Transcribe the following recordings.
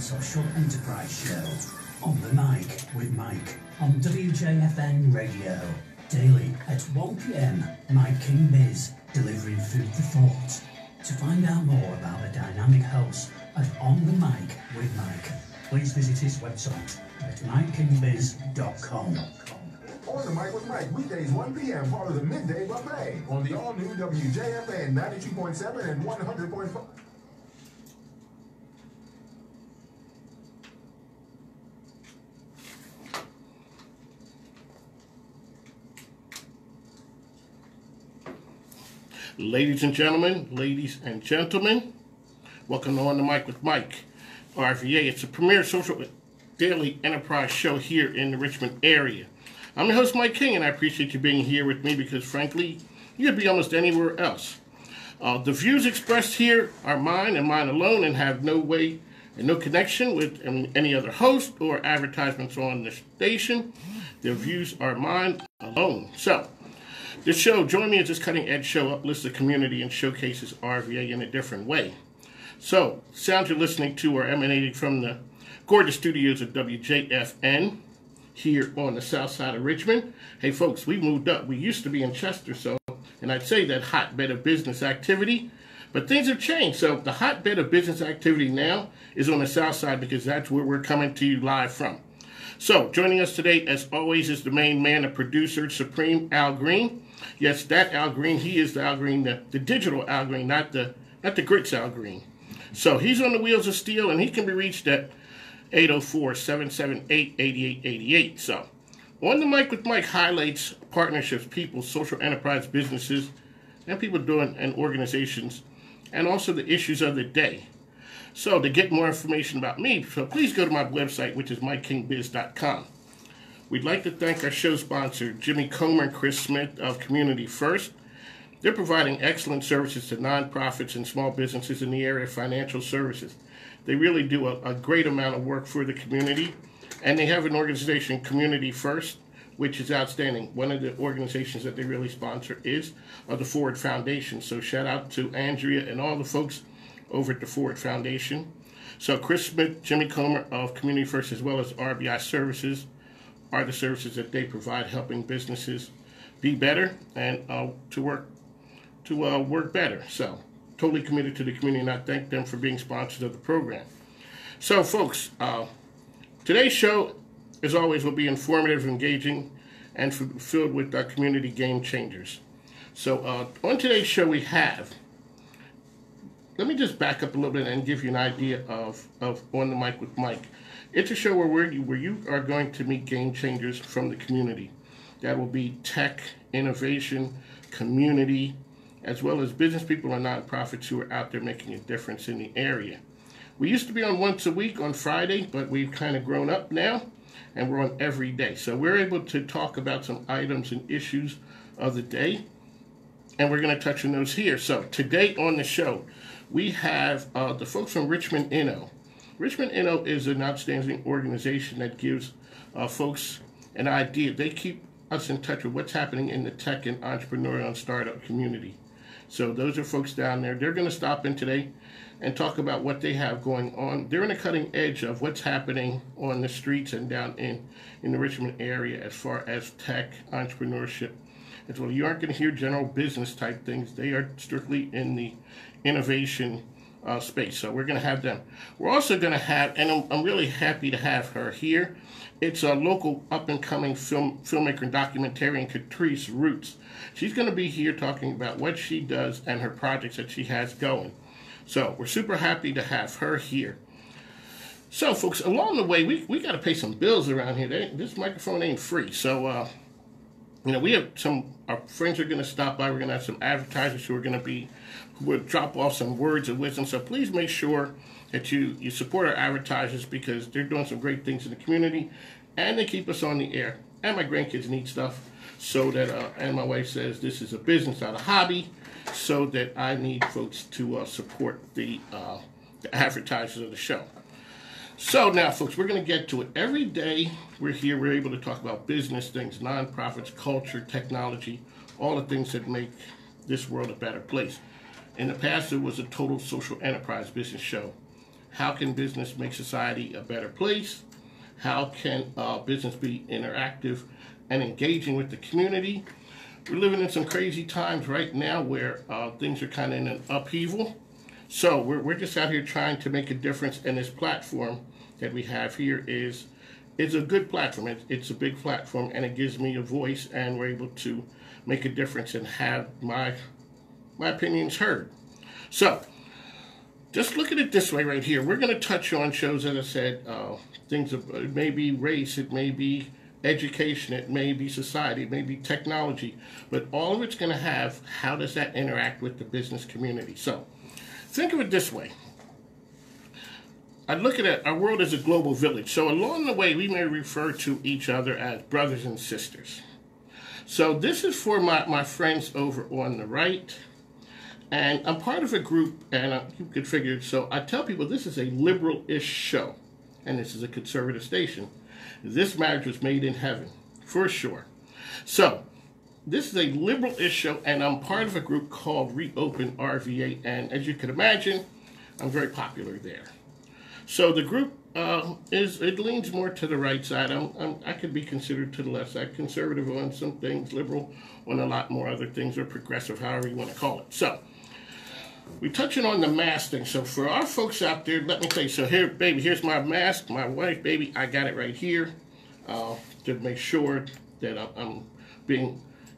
Social Enterprise Show. On the mic with Mike on WJFN Radio. Daily at 1 p.m. Mike King Biz, delivering food for thought. To find out more about the dynamic host of On the Mic with Mike, please visit his website at mikekingbiz.com. On the Mic with Mike, weekdays 1 p.m. Follow the midday buffet on the all-new WJFN 92.7 and 100.5. Ladies and gentlemen, welcome to On the Mic with Mike, RVA. It's a premier social daily enterprise show here in the Richmond area. I'm your host, Mike King, and I appreciate you being here with me because, frankly, you could be almost anywhere else. The views expressed here are mine and mine alone and have no way and no connection with any other host or advertisements on the station. The views are mine alone. So, this show, join me as this cutting-edge show uplifts the community and showcases RVA in a different way. So, sounds you're listening to are emanating from the gorgeous studios of WJFN here on the south side of Richmond. Hey, folks, we moved up. We used to be in Chester, and I'd say that hotbed of business activity, but things have changed. So, the hotbed of business activity now is on the south side because that's where we're coming to you live from. So, joining us today, as always, is the main man, the producer, Supreme Al Green. Yes, that Al Green. He is the Al Green, the digital Al Green, not the grits Al Green. So he's on the wheels of steel, and he can be reached at 804-778-8888. So, On the Mic with Mike highlights partnerships, people, social enterprise businesses, and people doing and organizations, and also the issues of the day. So to get more information about me, so please go to my website, which is mikekingbiz.com. We'd like to thank our show sponsor, Jimmy Comer and Chris Smith of Community First. They're providing excellent services to nonprofits and small businesses in the area of financial services. They really do a great amount of work for the community, and they have an organization, Community First, which is outstanding. One of the organizations that they really sponsor is the Ford Foundation. So shout out to Andrea and all the folks over at the Ford Foundation. So Chris Smith, Jimmy Comer of Community First, as well as RBI Services, are the services that they provide, helping businesses be better and to work better. So, totally committed to the community, and I thank them for being sponsors of the program. So, folks, today's show, as always, will be informative, engaging, and filled with community game changers. So, on today's show, we have. Let me just back up a little bit and give you an idea of On the Mic with Mike. It's a show where you are going to meet game changers from the community. That will be tech, innovation, community, as well as business people and nonprofits who are out there making a difference in the area. We used to be on once a week on Friday, but we've kind of grown up now, and we're on every day. So we're able to talk about some items and issues of the day, and we're going to touch on those here. So today on the show, we have the folks from Richmond, INNO. Richmond INNO is an outstanding organization that gives folks an idea. They keep us in touch with what's happening in the tech and entrepreneurial and startup community. So those are folks down there. They're going to stop in today and talk about what they have going on. They're in the cutting edge of what's happening on the streets and down in the Richmond area as far as tech, entrepreneurship. As well, you aren't going to hear general business type things. They are strictly in the innovation space. So we're going to have them. We're also going to have, and I'm really happy to have her here. It's a local up-and-coming filmmaker and documentarian, Catrice Roots. She's going to be here talking about what she does and her projects that she has going. So we're super happy to have her here. So, folks, along the way, we got to pay some bills around here. This microphone ain't free. So, we have our friends are going to stop by. We're going to have some advertisers who will drop off some words of wisdom. So please make sure that you support our advertisers because they're doing some great things in the community and they keep us on the air. And my grandkids need stuff so that, and my wife says this is a business, not a hobby, so that I need folks to support the advertisers of the show. So now, folks, we're going to get to it. Every day we're here, we're able to talk about business things, nonprofits, culture, technology, all the things that make this world a better place. In the past, it was a total social enterprise business show. how can business make society a better place? How can business be interactive and engaging with the community? We're living in some crazy times right now where things are kind of in an upheaval. So we're just out here trying to make a difference, and this platform that we have here is a good platform. It's a big platform, and it gives me a voice, and we're able to make a difference and have my opinions heard. So just look at it this way right here. We're going to touch on shows, as I said, things of, it may be race, it may be education, it may be society, it may be technology, but all of it's going to have, how does that interact with the business community? So think of it this way. I look at it, our world as a global village. So along the way, we may refer to each other as brothers and sisters. So this is for my friends over on the right. And I'm part of a group, and you could figure, so I tell people this is a liberal-ish show, and this is a conservative station. This marriage was made in heaven, for sure. So this is a liberal-ish show, and I'm part of a group called Reopen RVA, and as you can imagine, I'm very popular there. So the group it leans more to the right side. I could be considered to the left side, conservative on some things, liberal on a lot more other things, or progressive, however you want to call it. So we're touching on the mask thing. So for our folks out there, let me tell you, so here, baby, here's my mask, my wife, baby, I got it right here to make sure that I'm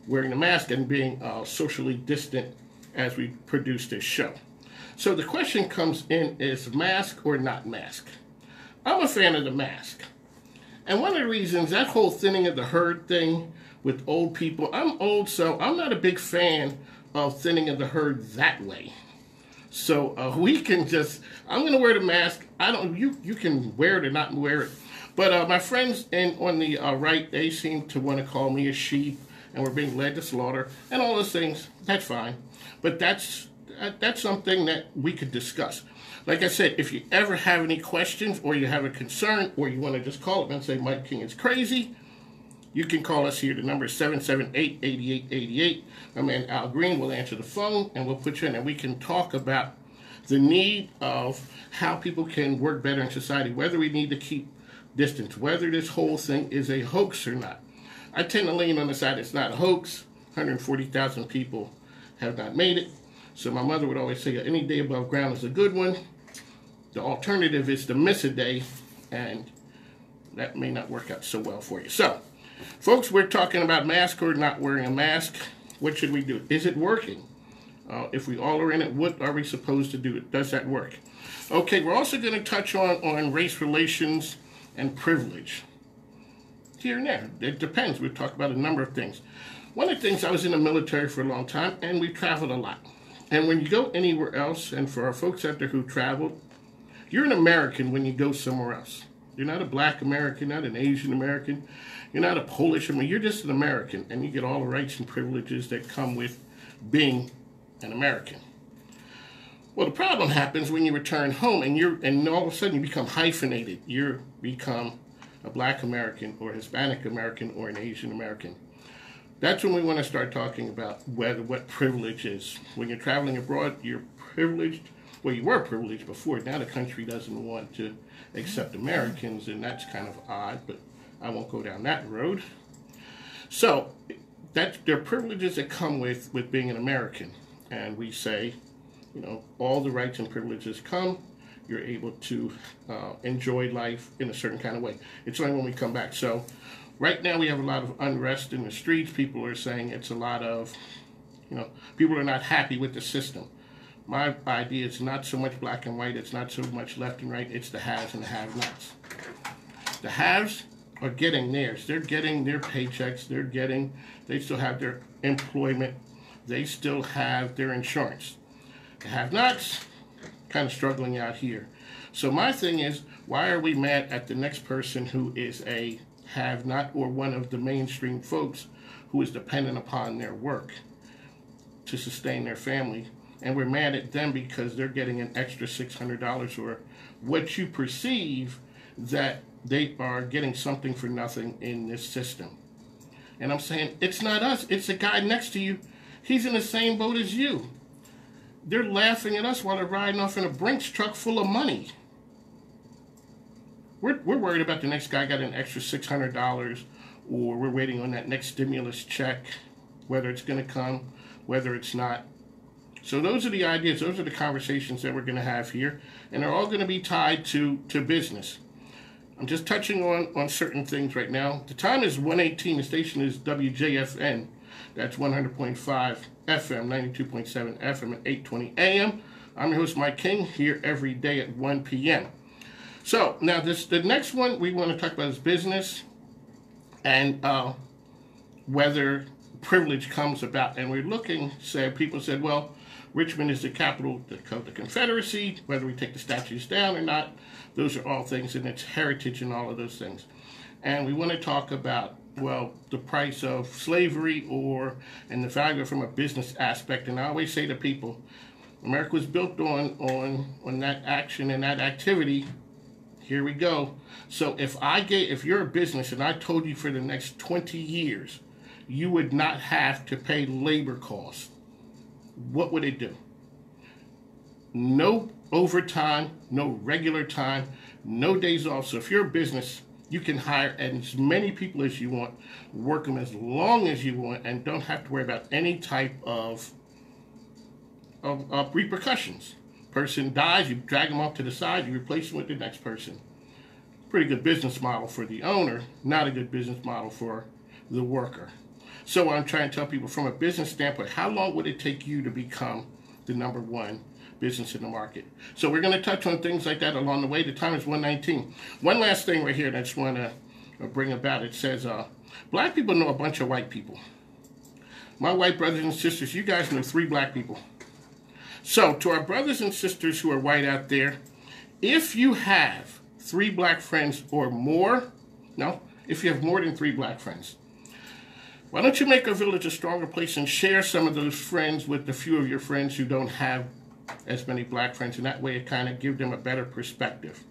wearing the mask and being socially distant as we produce this show. So the question comes in, is mask or not mask? I'm a fan of the mask. And one of the reasons, that whole thinning of the herd thing with old people, I'm old, so I'm not a big fan of thinning of the herd that way. So we can just, I'm going to wear the mask. You can wear it or not wear it. But my friends on the right, they seem to want to call me a sheep, and we're being led to slaughter, and all those things. That's fine. But that's something that we could discuss. Like I said, if you ever have any questions, or you have a concern, or you want to just call up and say Mike King is crazy, you can call us here. The number is 778-8888. My man Al Green will answer the phone, and we'll put you in, and we can talk about the need of how people can work better in society, whether we need to keep distance, whether this whole thing is a hoax or not. I tend to lean on the side it's not a hoax. 140,000 people have not made it. So my mother would always say, any day above ground is a good one. The alternative is to miss a day, and that may not work out so well for you. So, folks, we're talking about mask or not wearing a mask. What should we do? Is it working? If we all are in it, what are we supposed to do? Does that work? Okay, we're also going to touch on race relations and privilege. Here and there. It depends. We've talked about a number of things. One of the things, I was in the military for a long time, and we traveled a lot. And when you go anywhere else, and for our folks out there who traveled, you're an American when you go somewhere else. You're not a black American, not an Asian American, you're not a Polish American, you're just an American, and you get all the rights and privileges that come with being an American. Well, the problem happens when you return home, and all of a sudden you become hyphenated. You become a black American, or Hispanic American, or an Asian American. That's when we want to start talking about what privilege is. When you're traveling abroad, you're privileged. Well, you were privileged before. Now the country doesn't want to accept Americans, and that's kind of odd, but I won't go down that road. So there are privileges that come with being an American. And we say, all the rights and privileges come. You're able to enjoy life in a certain kind of way. It's only when we come back. So right now we have a lot of unrest in the streets. People are saying it's a lot of, people are not happy with the system. My idea is not so much black and white. It's not so much left and right. It's the haves and the have-nots. The haves are getting theirs. They're getting their paychecks. They still have their employment. They still have their insurance. The have-nots, kind of struggling out here. So my thing is, why are we mad at the next person who is a have-not, or one of the mainstream folks who is dependent upon their work to sustain their family? And we're mad at them because they're getting an extra $600, or what you perceive that they are getting something for nothing in this system. And I'm saying, it's not us. It's the guy next to you. He's in the same boat as you. They're laughing at us while they're riding off in a Brinks truck full of money. we're worried about the next guy got an extra $600, or we're waiting on that next stimulus check, whether it's going to come, whether it's not. So those are the ideas, those are the conversations that we're going to have here, and they're all going to be tied to business. I'm just touching on certain things right now. The time is 1:18. The station is WJFN. That's 100.5 FM, 92.7 FM at 8:20 a.m. I'm your host, Mike King, here every day at 1 p.m. So now the next one we want to talk about is business and whether privilege comes about. And we're looking, people said, well, Richmond is the capital of the Confederacy, whether we take the statues down or not. Those are all things, and its heritage and all of those things. And we want to talk about, well, the price of slavery and the value from a business aspect. And I always say to people, America was built on that action and that activity. Here we go. So if you're a business and I told you for the next 20 years, you would not have to pay labor costs, what would it do? No overtime, no regular time, no days off. So if you're a business, you can hire as many people as you want, work them as long as you want, and don't have to worry about any type of repercussions. Person dies, you drag them off to the side, you replace them with the next person. Pretty good business model for the owner, not a good business model for the worker. So I'm trying to tell people from a business standpoint, how long would it take you to become the number one business in the market? So we're going to touch on things like that along the way. The time is 1:19. One last thing right here that I just want to bring about. It says, black people know a bunch of white people. My white brothers and sisters, you guys know 3 black people. So to our brothers and sisters who are white out there, if you have 3 black friends or more, if you have more than 3 black friends, why don't you make our village a stronger place and share some of those friends with a few of your friends who don't have as many black friends, and that way it kind of gives them a better perspective.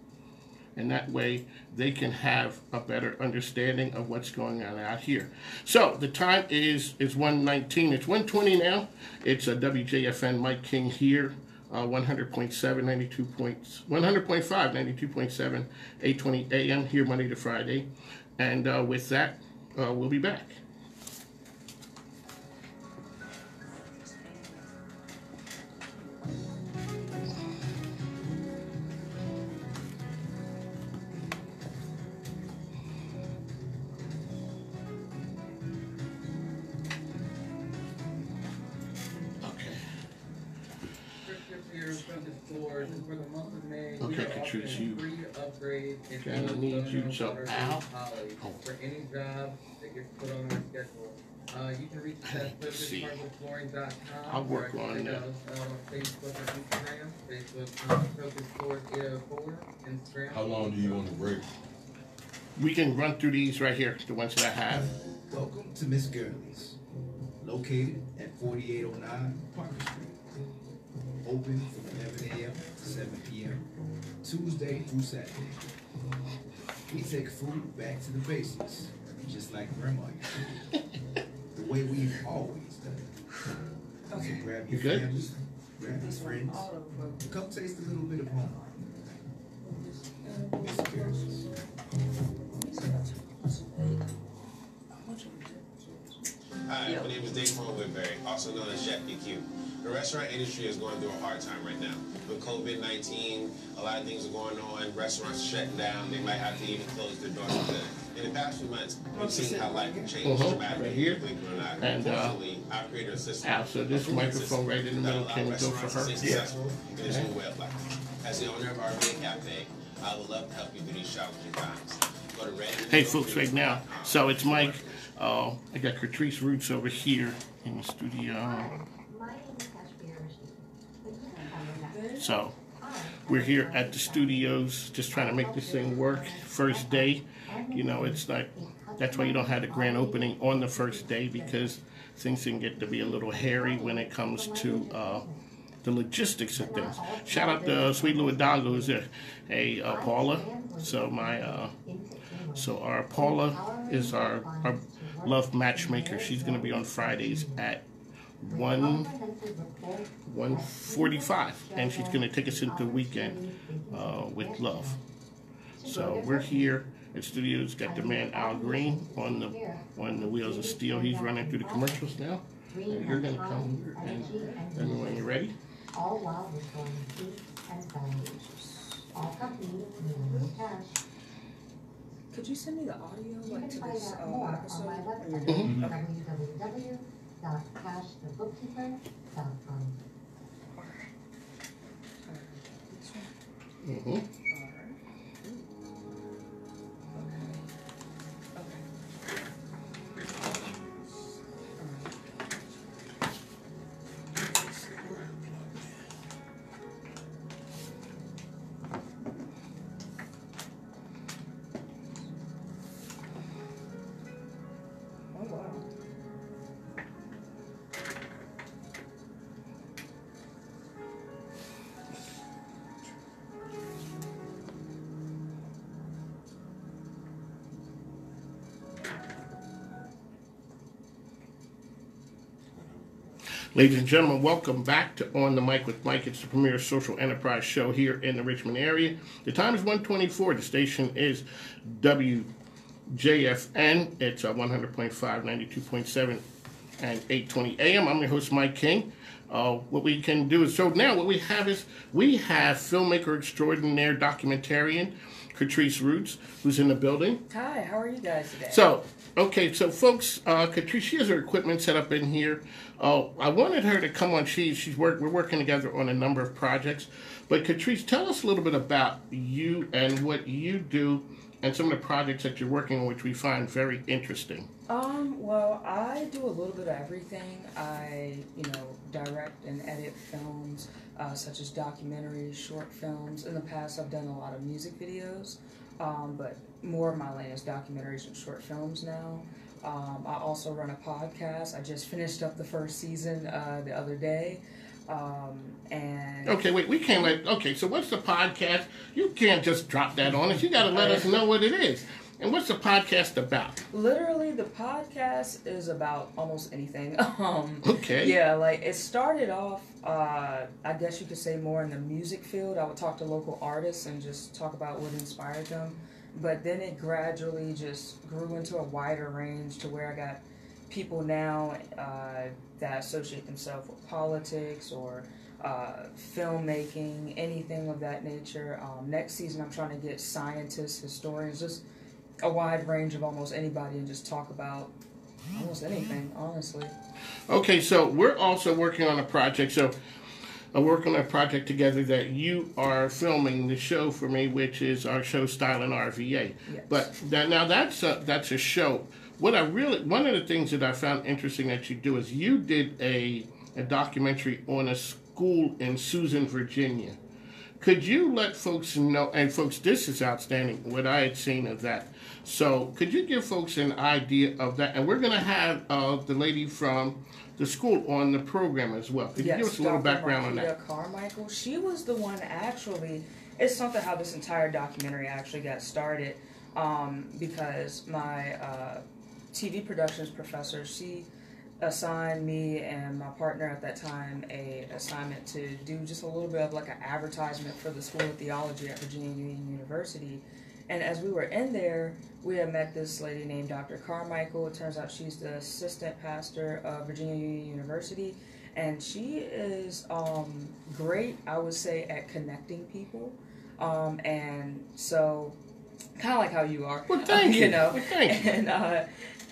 And that way they can have a better understanding of what's going on out here. So the time is 1:19. It's 1:20 now. It's a WJFN Mike King here, 100.7, 100.5, 92.7, 8:20 a.m. here Monday to Friday. And with that, we'll be back. Okay, Catrice, you kind of need you to out. For any job that gets put on our schedule. You can reach us at focusflooring.com. I'll work on that. Facebook or Instagram. Facebook, Focus Floors 804. Instagram. How long do you want to break? We can run through these right here, the ones that I have. Welcome to Miss Gurley's, located at 4809 Parker Street. Open from 11 a.m. to 7 p.m. Tuesday through Saturday. We take food back to the basics, just like Grandma used to do. The way we've always done it. So grab your family, grab your friends, come taste a little bit of home. Miss Gurley's. Hi, my name is Dayton Woodbury, also known as Chef EQ. The restaurant industry is going through a hard time right now. With COVID-19, a lot of things are going on. Restaurants are shutting down. They might have to even close their doors for good. In the past few months, we've seen how life can change dramatically. Right here. Believe it or not. And fortunately, I've created a system. So this microphone right in the middle can go for her. Yeah. In this new way of life. As the owner of our big cafe, I would love to help you through these challenging times. Go to Reddit. Hey folks, right now. So it's Mike. I got Catrice Roots over here in the studio. So we're here at the studios just trying to make this thing work. First day, you know, it's like, that's why you don't have the grand opening on the first day, because things can get to be a little hairy when it comes to the logistics of things. Shout out to Sweet Louis Dongo who's there. Hey, Paula. So our Paula is our love matchmaker. She's going to be on Fridays at 1:45, and she's going to take us into the weekend with love. So we're here at studios. Got the man Al Green on the wheels of steel. He's running through the commercials now. And you're gonna come here and when you're ready. All while restoring peace and sanity. All companies need cash. Could you send me the audio like to this more on my episode? website, www.cashthebookkeeper.com. Mm-hmm. Ladies and gentlemen, welcome back to On the Mic with Mike. It's the premier social enterprise show here in the Richmond area. The time is 1:24. The station is WJFN. It's 100.5, 92.7, and 820 AM. I'm your host, Mike King. What we can do is, so now what we have is, we have filmmaker extraordinaire documentarian, Catrice Roots, who's in the building. Hi, how are you guys today? So, okay, so folks, Catrice, she has her equipment set up in here. I wanted her to come on. We're working together on a number of projects. But Catrice, tell us a little bit about you and what you do and some of the projects that you're working on, which we find very interesting. Well, I do a little bit of everything. I, direct and edit films, such as documentaries, short films. In the past, I've done a lot of music videos, but more of my lane is documentaries and short films now. I also run a podcast. I just finished up the first season the other day. And okay, wait, we can't so what's the podcast? You can't just drop that on us. You got to let us know what it is. And what's the podcast about? Literally, the podcast is about almost anything. Okay. Yeah, like it started off, I guess you could say more in the music field. I would talk to local artists and just talk about what inspired them. But then it gradually just grew into a wider range to where I got people now that associate themselves with politics or filmmaking, anything of that nature. Next season, I'm trying to get scientists, historians, just a wide range of almost anybody and just talk about almost anything, honestly. Okay, so we're also working on a project. So I work on a project together that you are filming the show for me, which is our show Style and RVA. Yes. But that's a show. One of the things that I found interesting that you do is you did a documentary on a school in Susan, Virginia. Could you let folks know, and folks, this is outstanding, what I had seen of that. So could you give folks an idea of that? And we're going to have the lady from the school on the program as well. Could you give us a little background on that? Carmichael, she was the one actually, it's something how this entire documentary actually got started, because my TV productions professor, she assigned me and my partner at that time a assignment to do just a little bit of like an advertisement for the School of Theology at Virginia Union University. And as we were in there, we had met this lady named Dr. Carmichael. It turns out she's the assistant pastor of Virginia Union University. And she is great, I would say, at connecting people. And so, kind of like how you are. Well, thank you. Well, thank you.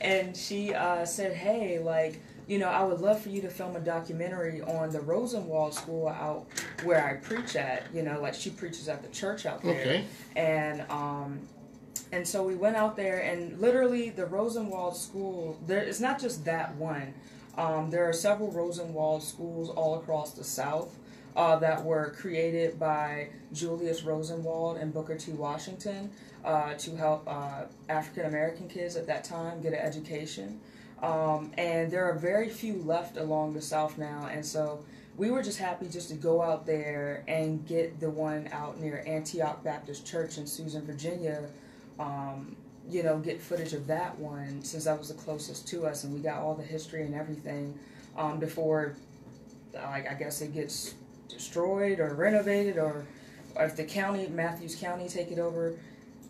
And she said, hey, like, I would love for you to film a documentary on the Rosenwald School out where I preach at. Like she preaches at the church out there. Okay. And so we went out there, and literally the Rosenwald School, it's not just that one. There are several Rosenwald schools all across the South that were created by Julius Rosenwald and Booker T. Washington to help African American kids at that time get an education. And there are very few left along the South now, and so we were just happy just to go out there and get the one out near Antioch Baptist Church in Susan, Virginia, get footage of that one since that was the closest to us, and we got all the history and everything before, I guess it gets destroyed or renovated, or if the county, Matthews County, take it over.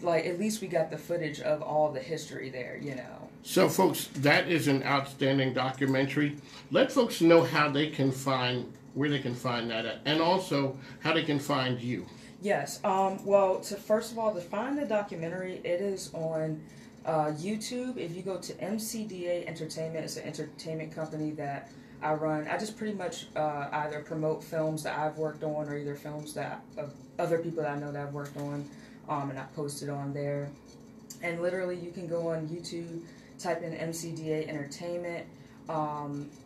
like at least we got the footage of all the history there, you know. So, folks, that is an outstanding documentary. Let folks know how they can find, where they can find that at, and also how they can find you. Yes. Well, first of all, to find the documentary, it is on YouTube. If you go to MCDA Entertainment, it's an entertainment company that I run. I just pretty much either promote films that I've worked on, or either films that of other people that I know that I've worked on, and I post it on there. And literally, you can go on YouTube, type in MCDA Entertainment,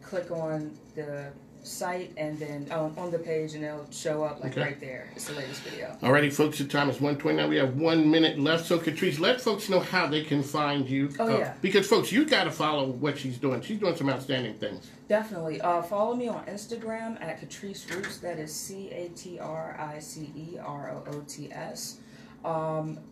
click on the site, and then on the page, and it'll show up like right there. It's the latest video. Alrighty, folks, the time is 1:29. We have 1 minute left. So, Catrice, let folks know how they can find you. Yeah. Because, folks, you got to follow what she's doing. She's doing some outstanding things. Definitely. Follow me on Instagram at Catrice Roots. That is CATRICEROOTS.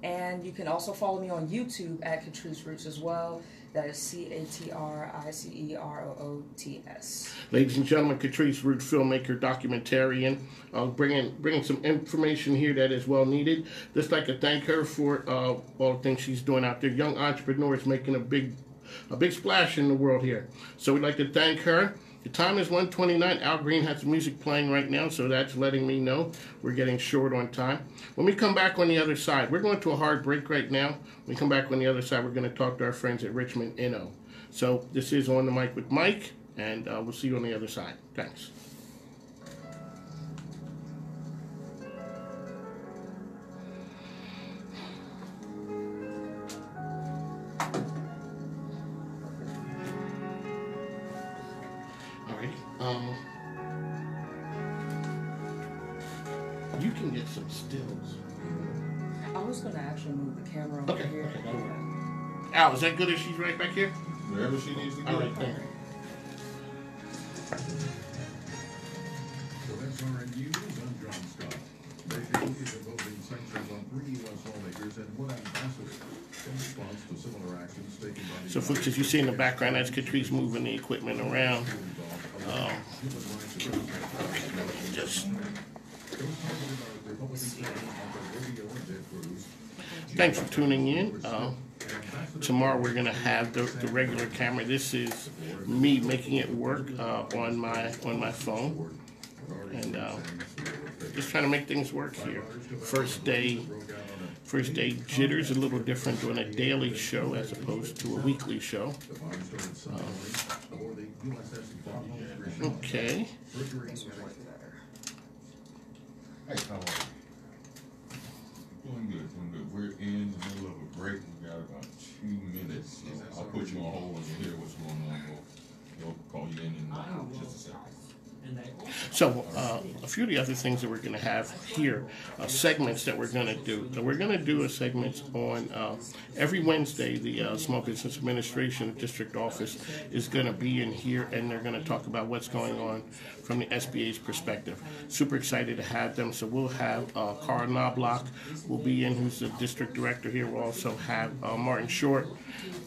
And you can also follow me on YouTube at Catrice Roots as well. That is CATRICEROOTS. Ladies and gentlemen, Catrice Roots, filmmaker, documentarian, bringing some information here that is well needed. Just like to thank her for all the things she's doing out there. Young entrepreneurs making a big splash in the world here. So we'd like to thank her. The time is 1:29. Al Green has the music playing right now, so that's letting me know we're getting short on time. When we come back on the other side, we're going to a hard break right now. When we come back on the other side, we're going to talk to our friends at Richmond INNO. So this is On the Mic with Mike, and we'll see you on the other side. Thanks. You can get some stills. I was going to actually move the camera over here. Okay, that'll work. Al, is that good if she's right back here? Wherever she needs to go. All right, thank you. So that's R&U. I'm John Scott. Beijing is imposing sanctions on 3 U.S. lawmakers and 1 ambassador in response to similar actions taken by the... So, folks, as you see in the background, that's Catrice moving the equipment around. Just... Thanks for tuning in. Tomorrow we're going to have the regular camera. This is me making it work on my phone, and just trying to make things work here. First day jitters, a little different doing a daily show as opposed to a weekly show. Okay. Hey, how are you? Doing good. We're in the middle of a break. We got about 2 minutes. So I'll put you on hold and you'll hear what's going on. We'll call you in just a second. So, a few of the other things that we're going to have here, segments that we're going to do. So we're going to do a segment on every Wednesday. The Small Business Administration District Office is going to be in here, and they're going to talk about what's going on from the SBA's perspective. Super excited to have them. So we'll have Carl Knobloch will be in, who's the district director here. We'll also have Martin Short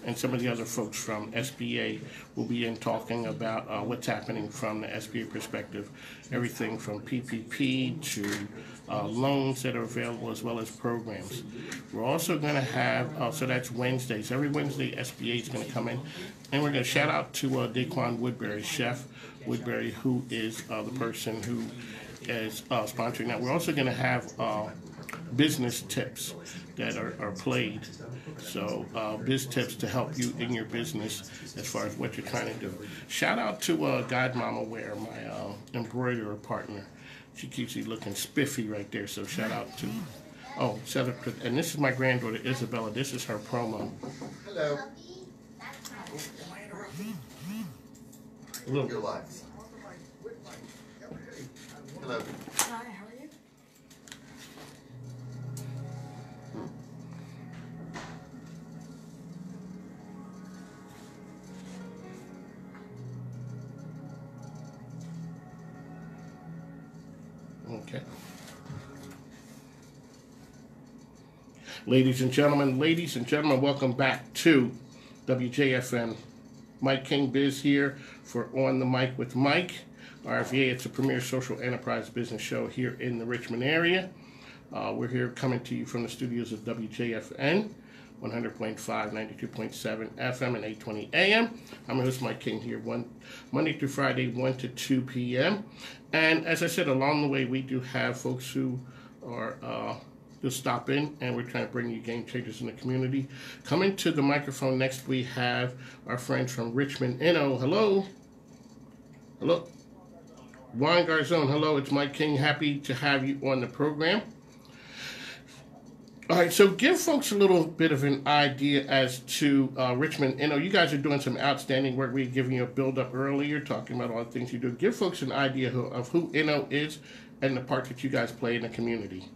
and some of the other folks from SBA will be in talking about what's happening from the SBA perspective, everything from PPP to loans that are available as well as programs. We're also going to have, so that's Wednesdays. Every Wednesday, SBA is going to come in, and we're going to shout out to Daquan Woodbury, Chef Woodbury, who is the person who is sponsoring that. We're also going to have business tips that are played. So biz tips to help you in your business as far as what you're trying to do. Shout out to God Mama Ware, my embroiderer partner. She keeps you looking spiffy right there. So shout out to, and this is my granddaughter Isabella. This is her promo. Hello. Little. Your life. Hello. Hi, how are you? Okay. Ladies and gentlemen, welcome back to WJFN. Mike King Biz here for On the Mic with Mike. RVA, it's a premier social enterprise business show here in the Richmond area. We're here coming to you from the studios of WJFN, 100.5, 92.7 FM, and 820 AM. I'm your host, Mike King, here Monday through Friday, 1 to 2 p.m. And as I said, along the way, we do have folks who are to stop in, and we're trying to bring you game changers in the community. Coming to the microphone next, we have our friends from Richmond, INNO. Hello. Hello. Juan Garzon, hello. It's Mike King. Happy to have you on the program. All right, so give folks a little bit of an idea as to Richmond INNO. You guys are doing some outstanding work. We were giving you a build-up earlier, talking about all the things you do. Give folks an idea of who INNO is and the part that you guys play in the community.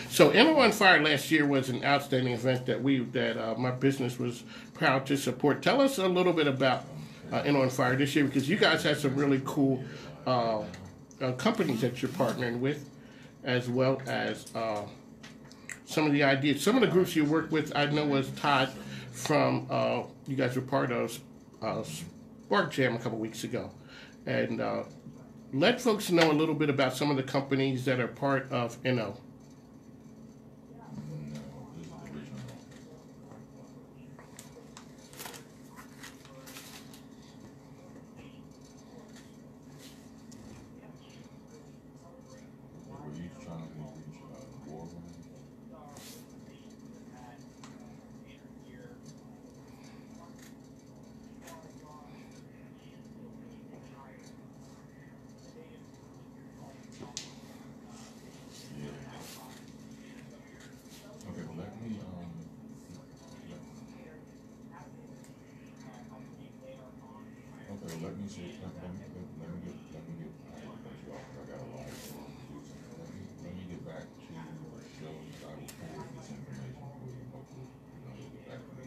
So INNO on Fire last year was an outstanding event that my business was proud to support. Tell us a little bit about INNO on Fire this year, because you guys had some really cool companies that you're partnering with, as well as some of the ideas. Some of the groups you work with, I know, was Todd from, you guys were part of Spark Jam a couple weeks ago. And let folks know a little bit about some of the companies that are part of INNO. Let me see. Let me get. I got a lot of things to do. Let me get back to the show. I will forward this information for you. Hopefully, you'll get back to me.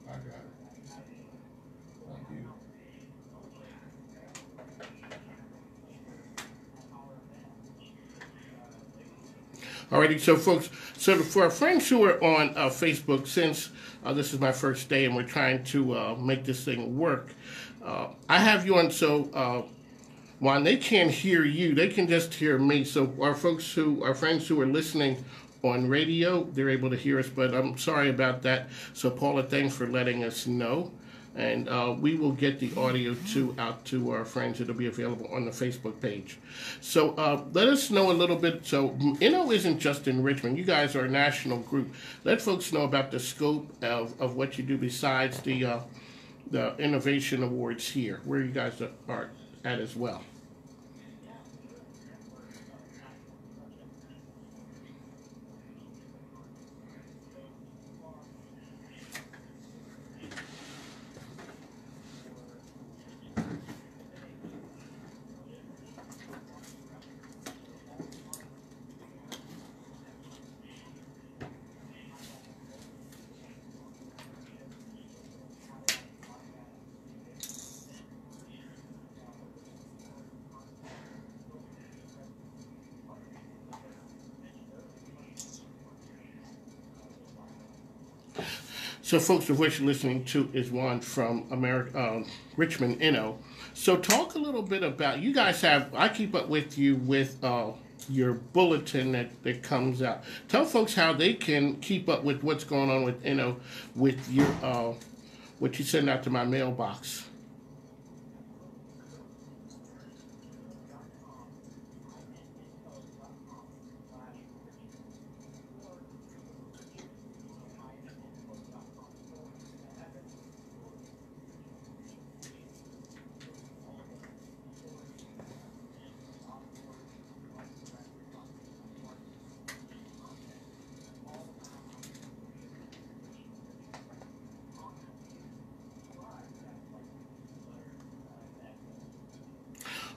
I got it. Thank you. Alrighty, so folks, for our friends who are on Facebook, since this is my first day and we're trying to make this thing work, I have you on, so while they can't hear you, they can just hear me. So our friends who are listening on radio, they're able to hear us, but I'm sorry about that. So Paula, thanks for letting us know. And we will get the audio out to our friends. It'll be available on the Facebook page. So let us know a little bit. So INNO isn't just in Richmond. You guys are a national group. Let folks know about the scope of what you do besides the Innovation Awards here, where you guys are at as well. So, folks, the voice you're listening to is one from Richmond INNO. So, talk a little bit about, you guys have, I keep up with you with your bulletin that comes out. Tell folks how they can keep up with what's going on with INNO with your, what you send out to my mailbox.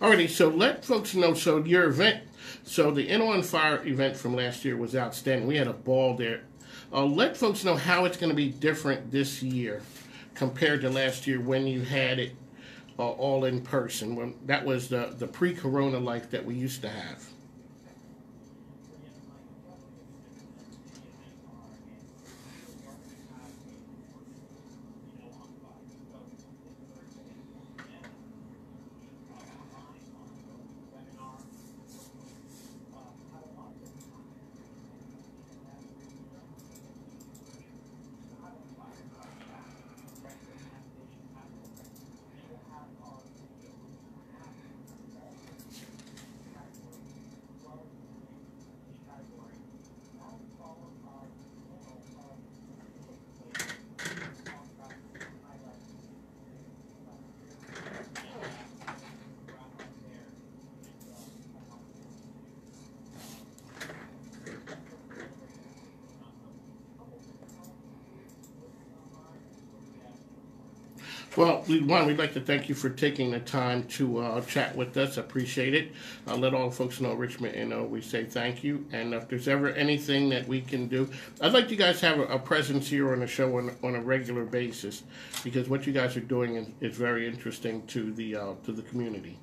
Alrighty, so let folks know, so your event, so the INNO on Fire event from last year was outstanding. We had a ball there. Let folks know how it's going to be different this year compared to last year when you had it all in person. When that was the pre-corona life that we used to have. Well, we'd like to thank you for taking the time to chat with us. Appreciate it. Let all folks know, Richmond, we say thank you. And if there's ever anything that we can do, I'd like you guys to have a presence here on the show on a regular basis, because what you guys are doing is very interesting to the community.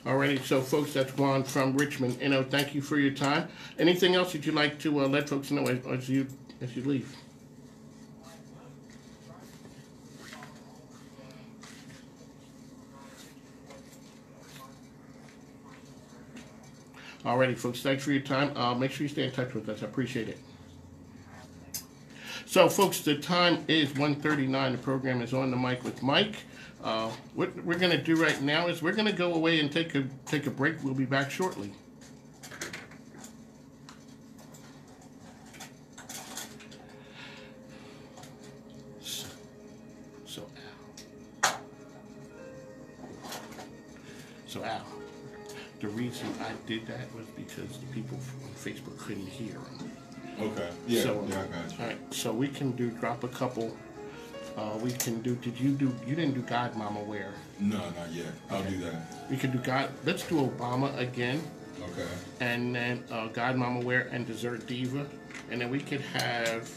Alrighty, so folks, that's Juan from Richmond. Thank you for your time. Anything else that you'd like to let folks know as you leave? Alrighty, folks, thanks for your time. Make sure you stay in touch with us. I appreciate it. So, folks, the time is 1:39. The program is On the Mic with Mike. What we're going to do right now is we're going to go away and take a break. We'll be back shortly. So Al, the reason I did that was because the people on Facebook couldn't hear them. Okay. Yeah. So, yeah, I got you. All right. So we can drop a couple. We can do. You didn't do God Mama Where? No, not yet. I'll do that. We could do God. Let's do Obama again. Okay. And then God Mama Where and Dessert Diva, and then we could have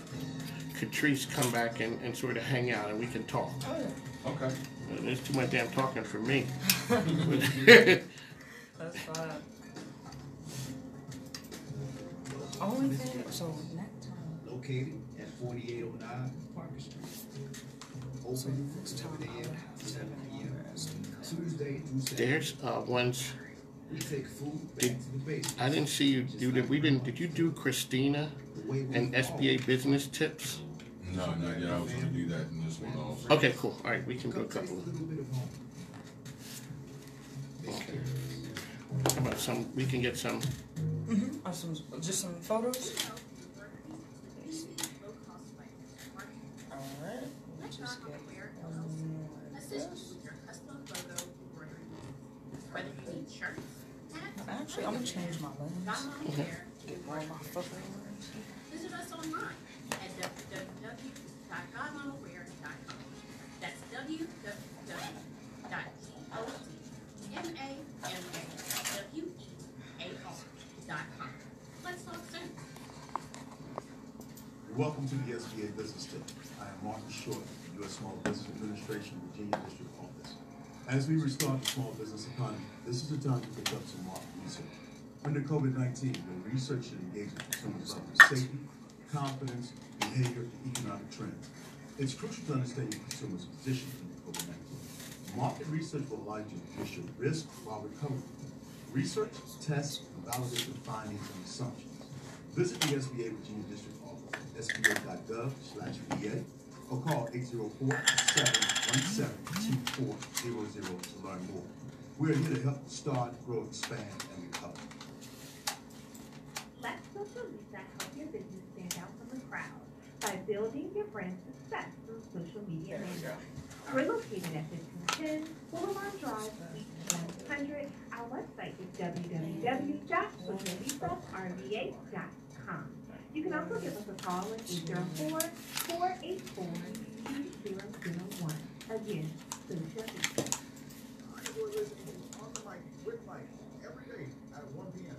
Catrice come back and sort of hang out and we can talk. Oh, yeah. Okay. There's too much damn talking for me. That's fine. Only thing, so next time. Located at 4809 Parker Street. Open from 7 a.m. to 7 p.m. Tuesday through Saturday. There's ones. We take food back to the basement. I didn't see you do that. Did you do Christina and SBA business tips? No, not yet. I was going to do that in this one also. Okay, cool. All right, we can do a couple of them. Okay. How about some? We can get some. Just some photos. All right. Let's just get Actually, I'm gonna change my lens. Get more of my photos. Visit us online at www.godmamaware.com. That's www.godmamawear.com. Let's talk soon. Welcome to the SBA Business Tip. I am Martin Short, U.S. Small Business Administration, Virginia District Office. As we restart the small business economy, this is the time to conduct some market research. Under COVID-19, we're researching and engaging consumers on safety, confidence, behavior, and economic trends. It's crucial to understand your consumer's position in COVID-19. Market research will allow you to reduce your risk while recovering. Research, tests, and validate your findings and assumptions. Visit the SBA Virginia District Office at sba.gov/VA or call 804-717-2400 to learn more. We're here to help start, grow, expand, and recover. Let social media help your business stand out from the crowd by building your brand success through social media management. We're located at 1510 Boulevard Drive, Suite 100. Our website is www.socialmedia.rva.com. You can also give us a call at 804-484-2001. Again, social media. You're listening to On the Mic with Mike every day at 1 p.m.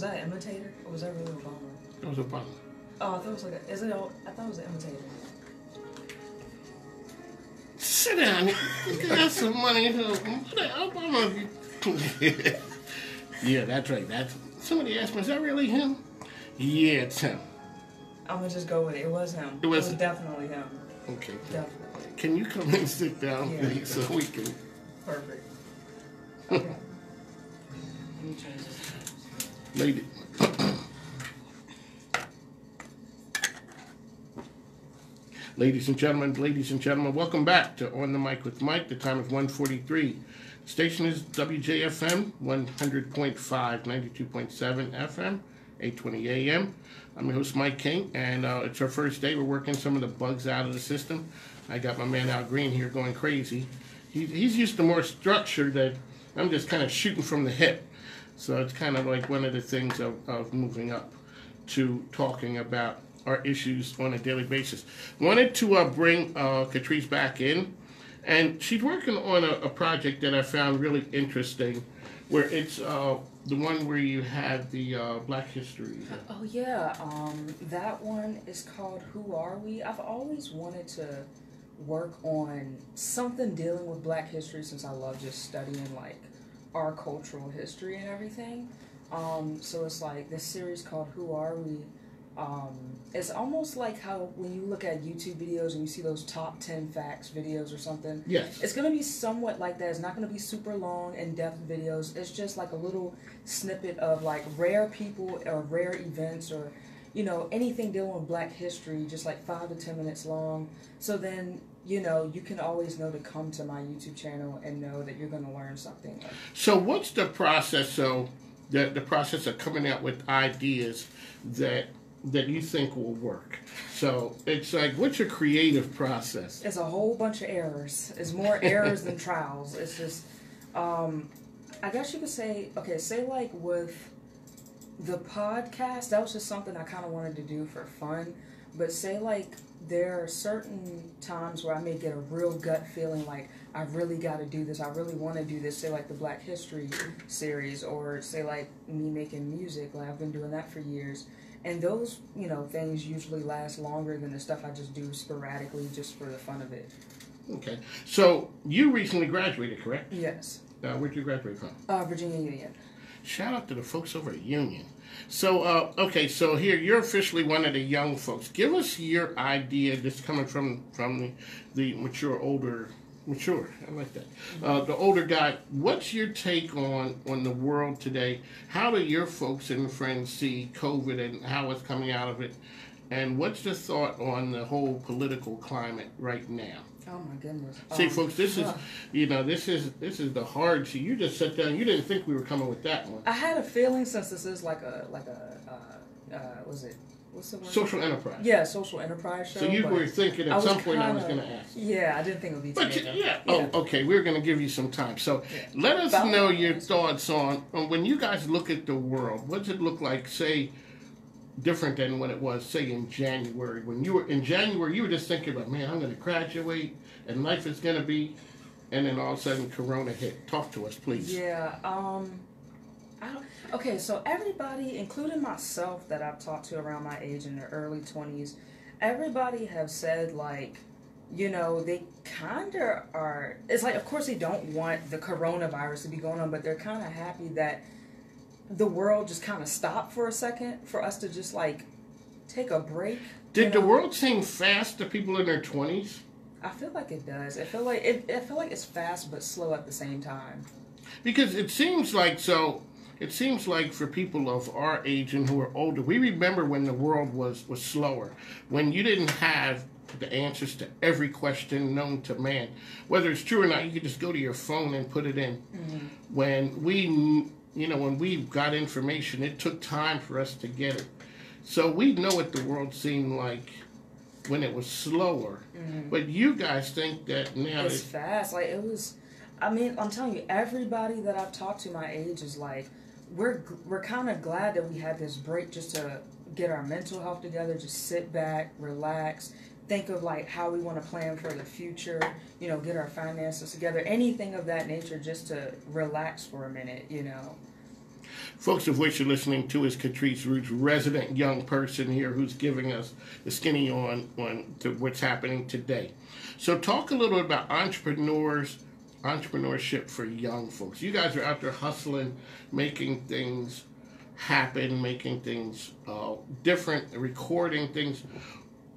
that an imitator? Or was that really Obama? It was Obama. Oh, I thought it was like I thought it was an imitator. Sit down. You got some money. Obama. Yeah, that's right. Somebody asked me, is that really him? Yeah, it's him. I'm gonna just go with it. It was him. It was definitely him. Okay. Definitely. Can you come and sit down, Yeah. please, so we can... Perfect. Okay. Let me change this. Lady. Ladies and gentlemen, welcome back to On the Mic with Mike. The time is 1:43. The station is WJFN, 100.5, 92.7 FM, 8:20 AM. I'm your host, Mike King, and it's our first day. We're working some of the bugs out of the system. I got my man Al Green here going crazy. He's used to more structure that I'm just kind of shooting from the hip. So it's kind of like one of the things of moving up to talking about our issues on a daily basis. Wanted to bring Catrice back in, and she's working on a project that I found really interesting, where it's the one where you had the Black History. Oh yeah, that one is called Who Are We? I've always wanted to work on something dealing with Black history since I love just studying like our cultural history and everything. So it's like this series called Who Are We? It's almost like how when you look at YouTube videos and you see those top 10 facts videos or something. Yes. It's going to be somewhat like that. It's not going to be super long, in-depth videos. It's just like a little snippet of like rare people or rare events or, you know, anything dealing with Black history, just like 5 to 10 minutes long. So then, you know, you can always know to come to my YouTube channel and know that you're going to learn something. So what's the process? So the process of coming out with ideas that you think will work. So it's like, what's your creative process? It's a whole bunch of errors. It's more errors than trials. It's just, I guess you could say, okay, say like with the podcast, that was just something I kind of wanted to do for fun. But say like there are certain times where I may get a real gut feeling like I really got to do this. I really want to do this. Say like the Black History series, or say like me making music. Like I've been doing that for years. And those, you know, things usually last longer than the stuff I just do sporadically just for the fun of it. Okay. So you recently graduated, correct? Yes. Where'd you graduate from? Virginia Union. Shout out to the folks over at Union. So, okay, so here, you're officially one of the young folks. Give us your idea, this coming from the mature, I like that. The older guy, what's your take on the world today? How do your folks and friends see COVID and how it's coming out of it? And what's the thought on the whole political climate right now? Oh my goodness. See, folks, this is, you know, this is the hard. See, you just sat down. You didn't think we were coming with that one. I had a feeling, since this is like a was it? What's the word? Social enterprise. Yeah, social enterprise show. So you were thinking at some point I was going to ask. Yeah, I didn't think it would be today. Yeah. Oh, okay. We're going to give you some time. So let us know your thoughts on when you guys look at the world. What does it look like, say, different than when it was, say, in January? When you were in January, you were just thinking about, man, I'm going to graduate and life is going to be, and then all of a sudden Corona hit. Talk to us, please. Yeah. Okay, so everybody, including myself that I've talked to around my age in their early 20s, everybody have said, like, you know, they kind of are, it's like, of course they don't want the coronavirus to be going on, but they're kind of happy that the world just kind of stopped for a second for us to just, like, take a break. Did the world seem fast to people in their 20s? I feel like it does. I feel like it's fast but slow at the same time. Because it seems like for people of our age and who are older, we remember when the world was slower, when you didn't have the answers to every question known to man. Whether it's true or not, you could just go to your phone and put it in. Mm-hmm. When we got information, it took time for us to get it. So we know what the world seemed like when it was slower. Mm-hmm. But you guys think that now it's fast. Like, it was, I mean, I'm telling you, everybody that I've talked to my age is like, we're kind of glad that we had this break just to get our mental health together, just sit back, relax, think of like how we want to plan for the future, you know, get our finances together, anything of that nature, just to relax for a minute, you know. Folks, the voice you're listening to is Catrice Roots, resident young person here who's giving us the skinny on to what's happening today. So talk a little bit about entrepreneurship for young folks. You guys are out there hustling, making things happen, making things different, recording things.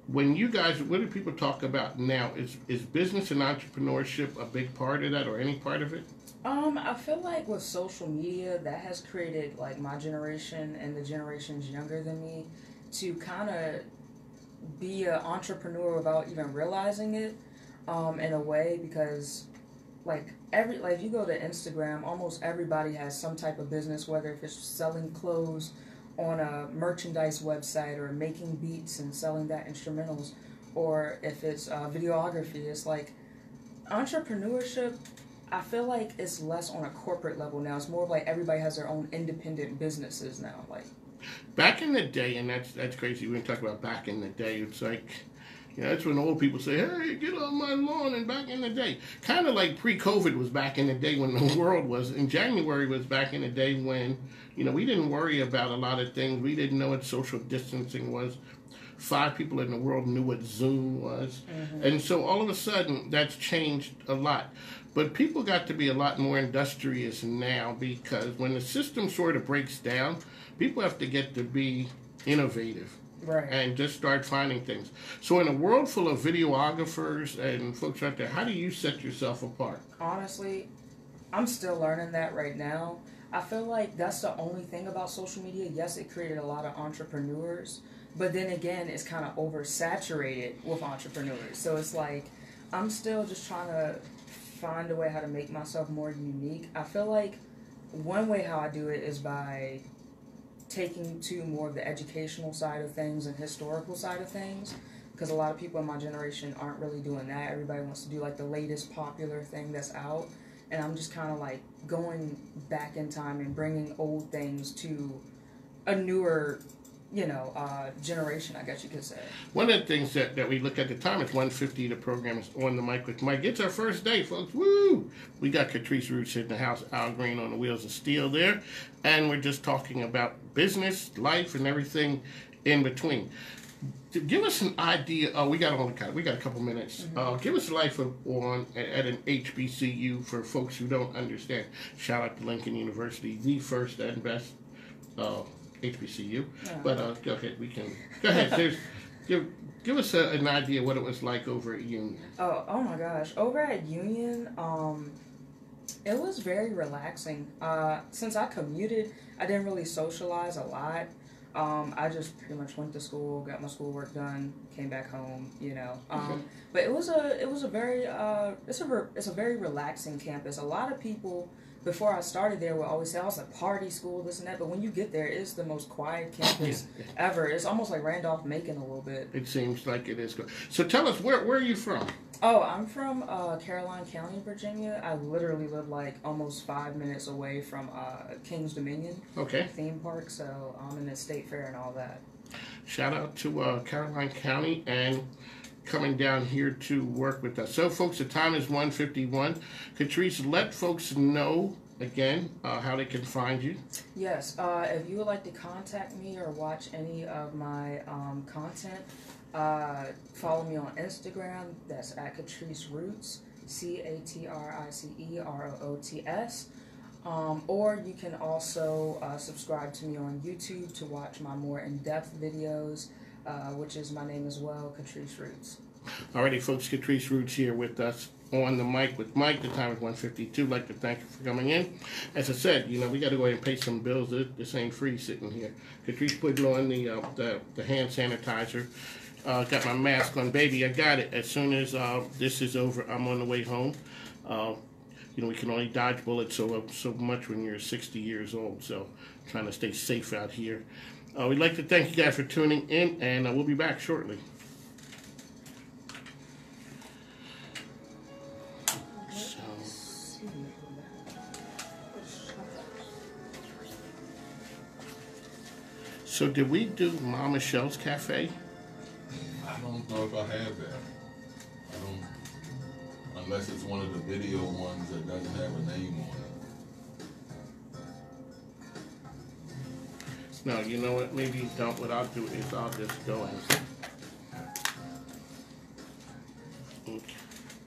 When you guys, what do people talk about now? Is business and entrepreneurship a big part of that, or any part of it? I feel like with social media, that has created like my generation and the generations younger than me to kind of be an entrepreneur without even realizing it, in a way, because like if you go to Instagram, almost everybody has some type of business, whether if it's selling clothes on a merchandise website or making beats and selling that instrumentals, or if it's videography. It's like entrepreneurship, I feel like it's less on a corporate level now. It's more of like everybody has their own independent businesses now. Like back in the day, and that's crazy. We talk about back in the day. It's like, you know, that's when old people say, "Hey, get off my lawn." And back in the day, kind of like pre-COVID was back in the day when the world was. In January was back in the day when, you know, we didn't worry about a lot of things. We didn't know what social distancing was. 5 people in the world knew what Zoom was. Mm-hmm. And so all of a sudden, that's changed a lot. But people got to be a lot more industrious now, because when the system sort of breaks down, people have to get to be innovative. Right. And just start finding things. So in a world full of videographers and folks out there, how do you set yourself apart? Honestly, I'm still learning that right now. I feel like that's the only thing about social media. Yes, it created a lot of entrepreneurs, but then again, it's kind of oversaturated with entrepreneurs. So it's like, I'm still just trying to find a way how to make myself more unique. I feel like one way how I do it is by taking to more of the educational side of things and historical side of things, because a lot of people in my generation aren't really doing that. Everybody wants to do like the latest popular thing that's out, and I'm just kind of like going back in time and bringing old things to a newer, you know, generation, I guess you could say. One of the things that we look at the time is 150. The program is On the Mic with Mike. It's our first day, folks. Woo! We got Catrice Roots in the house, Al Green on the wheels of steel there, and we're just talking about business, life, and everything in between. To give us an idea, we got a couple minutes. Mm-hmm. Give us life on at an HBCU for folks who don't understand. Shout out to Lincoln University, the first and best HBCU. Yeah. But okay, we can go ahead. Give us an idea what it was like over at Union. Oh my gosh, over at Union, it was very relaxing. Since I commuted, I didn't really socialize a lot. I just pretty much went to school, got my schoolwork done, came back home, you know. But it's a very relaxing campus. A lot of people before I started there would always say, "Oh, it's a party school, this and that." But when you get there, it's the most quiet campus ever. It's almost like Randolph-Macon a little bit. It seems like it is. So tell us, where are you from? Oh, I'm from Caroline County, Virginia. I literally live like almost 5 minutes away from King's Dominion theme park, so I'm in the state fair and all that. Shout out to Caroline County and coming down here to work with us. So, folks, the time is 1:51. Catrice, let folks know again how they can find you. Yes, if you would like to contact me or watch any of my content, follow me on Instagram. That's at Catrice Roots, CatriceRoots. Or you can also subscribe to me on YouTube to watch my more in-depth videos, which is my name as well, Catrice Roots. Alrighty, folks, Catrice Roots here with us on the mic with Mike. The time is 1:52. I'd like to thank you for coming in. As I said, you know, we got to go ahead and pay some bills. This ain't free sitting here. Catrice putting on the hand sanitizer. Got my mask on, baby. I got it. As soon as this is over, I'm on the way home. You know, we can only dodge bullets so much when you're 60 years old. So, trying to stay safe out here. We'd like to thank you guys for tuning in, and we'll be back shortly. So did we do Mama Michelle's Cafe? I don't know if I have that. I don't, unless it's one of the video ones that doesn't have a name on it. No, you know what? Maybe you don't. What I'll do is I'll just go and. Okay.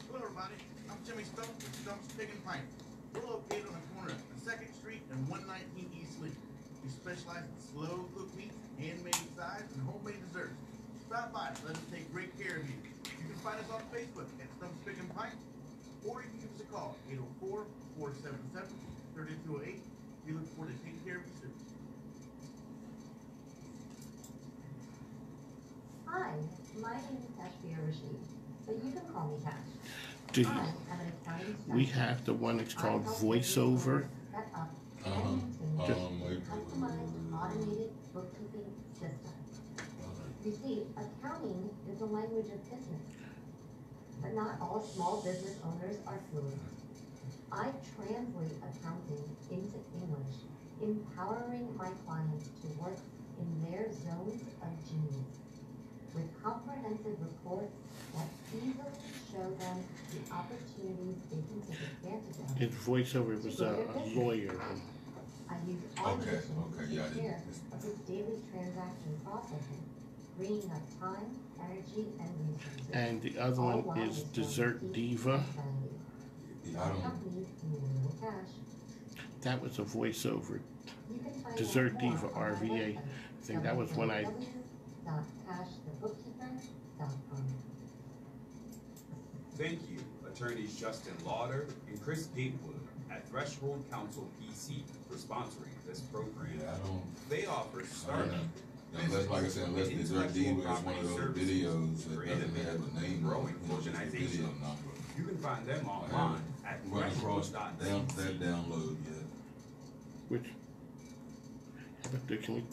Hello, everybody. I'm Jimmy Stone with Stump's Pig and Pint. We're located on the corner of 2nd Street and 119 East Lee. We specialize in slow-cooked meats, handmade sides, and homemade desserts. Stop by. Let us take great care of you. You can find us on Facebook at Stump's Pig and Pint, or you can give us a call, 804-477-3208. We look forward to taking care of you soon. Hi, my name is Tashbir Rashid, but you can call me Tash. Do you, I am an accounting we specialist. have the one that's called I help voiceover. businesses set up and maintain customized automated bookkeeping system. You see, accounting is the language of business, but not all small business owners are fluent. I translate accounting into English, empowering my clients to work in their zones of genius with comprehensive reports that easily show them the opportunities they can take advantage of. His voiceover was a lawyer. I use automation to take care of the daily transaction processing, freeing up time, energy, and resources. And the other one is Dessert Diva. Companies in Minimum Cash. That was a voiceover. You can find Dessert out more Diva, on my RVA. website, I think that was when I. www.cashthebookkeeper.com. Thank you, attorneys Justin Lauder and Chris Gatewood at Threshold Counsel PC for sponsoring this program. They offer startup, Unless, like I said, unless Dessert Diva is one of those videos that doesn't have a name growing on it, it's just a video organization. number. You can find them online at Run across that threshold.cc. download yet. Which? Can we?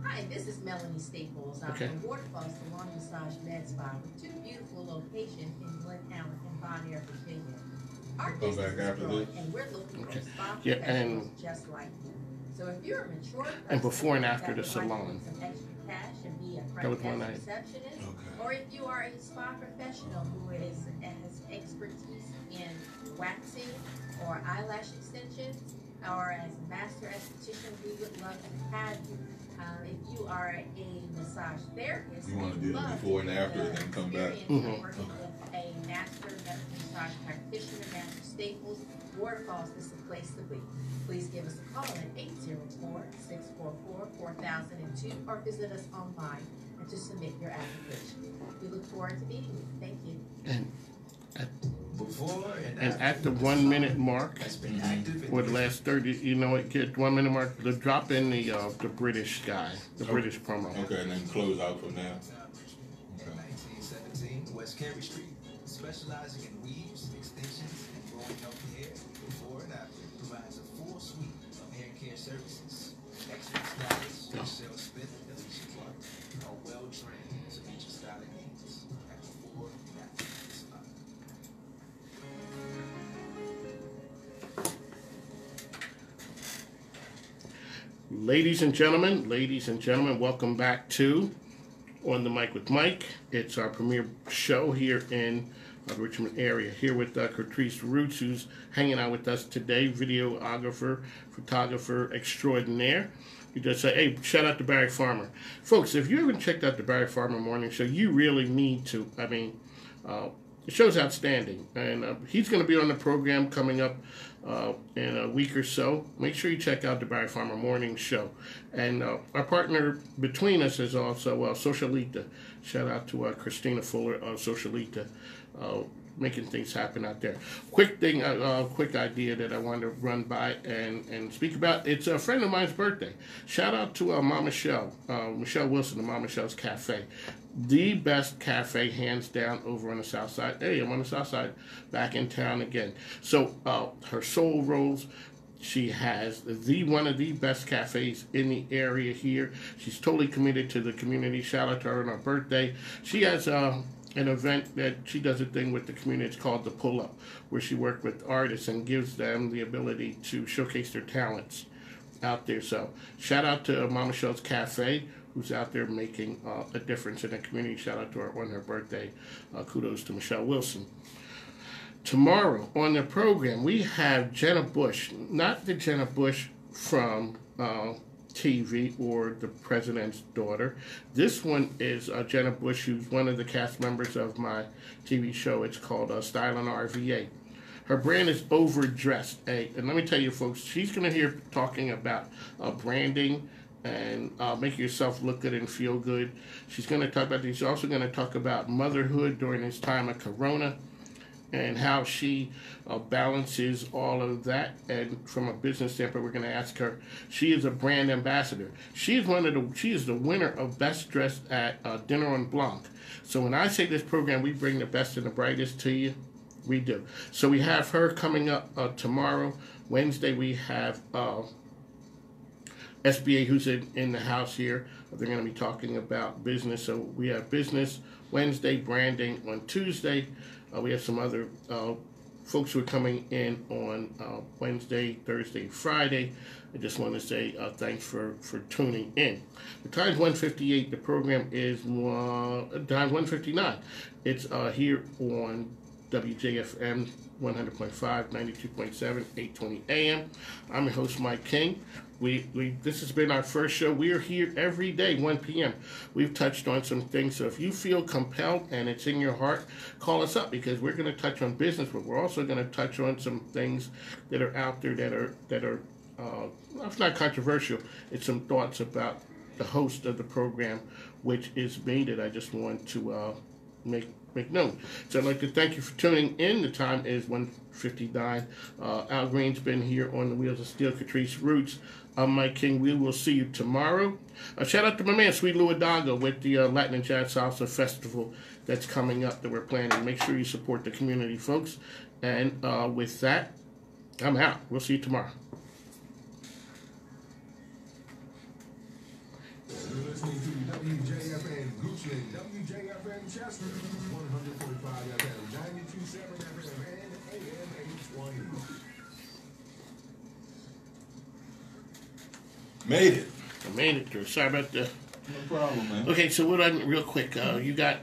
Hi, this is Melanie Staples. I'm Okay. from Waterfall Salon Massage Med Spa with 2 beautiful locations in Glen Allen and Bon Air, Virginia. Our Come business back is after growing, this. and we're looking Okay. for spa Yeah, professionals just like you. So if you're a mature person And before and after that the would like to salon. make some extra cash and be a That was front one desk night. receptionist, or if you are a spa professional who has expertise in waxing or eyelash extensions, or as a master esthetician, we would love to have you. If you are a massage therapist, You want to we'd do it love before and the after and then come back? experience of working with a master medical massage practitioner, Master Staples. Waterfalls is the place to be. Please give us a call at 804-644-4002 or visit us online and to submit your application. We look forward to meeting you. Thank you. And at the 1 minute mark, or the last 30, you know what, get 1 minute mark, drop in the British guy, the British promo. Okay, and then close out from there. Okay. 1917 West Carey Street, specializing in weaves, extensions, and growing healthy hair. Before and after, provides a full suite of hair care services. Expert stylists, Michelle Smith and Alicia Clark, are well trained to meet your styling needs. At Before and After Salon. Ladies and gentlemen, welcome back to On the Mic with Mike. It's our premiere show here in the Richmond area. Here with Catrice Roots, who's hanging out with us today, videographer, photographer extraordinaire. You just say, hey, shout out to Barry Farmer. Folks, if you haven't checked out the Barry Farmer Morning Show, you really need to. I mean, the show's outstanding. And he's going to be on the program coming up in a week or so. Make sure you check out the Barry Farmer Morning Show. And our partner between us is also Socialita. Shout out to Christina Fuller of Socialita, making things happen out there. Quick thing, quick idea that I wanted to run by and speak about. It's a friend of mine's birthday. Shout out to Mama Michelle Wilson of Mama Michelle's Cafe. The best cafe, hands down, over on the south side. Hey, I'm on the south side, back in town again. So her soul rolls, she has one of the best cafes in the area here. She's totally committed to the community. Shout out to her on her birthday. She has an event that she does a thing with the community. It's called the Pull Up, where she works with artists and gives them the ability to showcase their talents out there. So shout out to Mama Michelle's Cafe, who's out there making a difference in the community. Shout out to her on her birthday. Kudos to Michelle Wilson. Tomorrow on the program, we have Jenna Bush. Not the Jenna Bush from TV or The President's Daughter. This one is Jenna Bush, who's one of the cast members of my TV show. It's called Styling RVA. Her brand is Overdressed. And let me tell you, folks, she's going to hear talking about branding and making yourself look good and feel good. She's going to talk about this. She's also going to talk about motherhood during this time of Corona and how she balances all of that. And from a business standpoint, we're going to ask her. She is a brand ambassador. She is the winner of Best Dressed at Dinner on Blanc. So when I say this program, we bring the best and the brightest to you. We do. So we have her coming up tomorrow. Wednesday we have SBA, who's in the house here. They're going to be talking about business. So we have business Wednesday, branding on Tuesday. We have some other folks who are coming in on Wednesday, Thursday, Friday. I just want to say thanks for tuning in. The time's 1:58. The program is time's 1:59. It's here on WJFN 100.5, 92.7, 820 AM. I'm your host, Mike King. This has been our first show. We are here every day, 1 p.m. We've touched on some things, so if you feel compelled and it's in your heart, call us up, because we're going to touch on business, but we're also going to touch on some things that are out there that are it's not controversial. It's some thoughts about the host of the program, which is me, that I just want to make known. So I'd like to thank you for tuning in. The time is 1:59. Al Green's been here on the Wheels of Steel. Catrice Roots. I'm Mike King. We will see you tomorrow. Shout out to my man, Sweet Lou Hidalgo, with the Latin and Jazz Salsa Festival that's coming up that we're planning. Make sure you support the community, folks. And with that, I'm out. We'll see you tomorrow. You're listening to WJFN Goochland, WJFN Chester, 100.5 FM, 92.7 FM, and AM 820. Made it. I made it through. Sorry about the... No problem, man. Okay, so real quick, you got